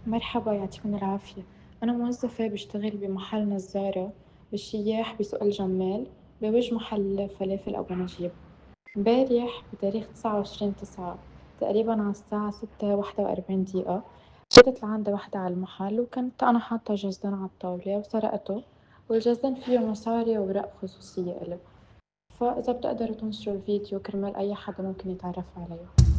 مرحبا، يعطيكم العافية. أنا موظفة بشتغل بمحل نظارة للسياح بسوق الجمال بوجه محل فلافل أبو نجيب. امبارح بتاريخ 29/9 تقريبا على الساعة 6:41 جت لعند وحدة على المحل، وكنت أنا حاطة جزدان على الطاولة وسرقته، والجزدان فيه مصاري وأوراق خصوصية إلي. فإذا بتقدروا تنشروا الفيديو كرمال أي حدا ممكن يتعرف عليه.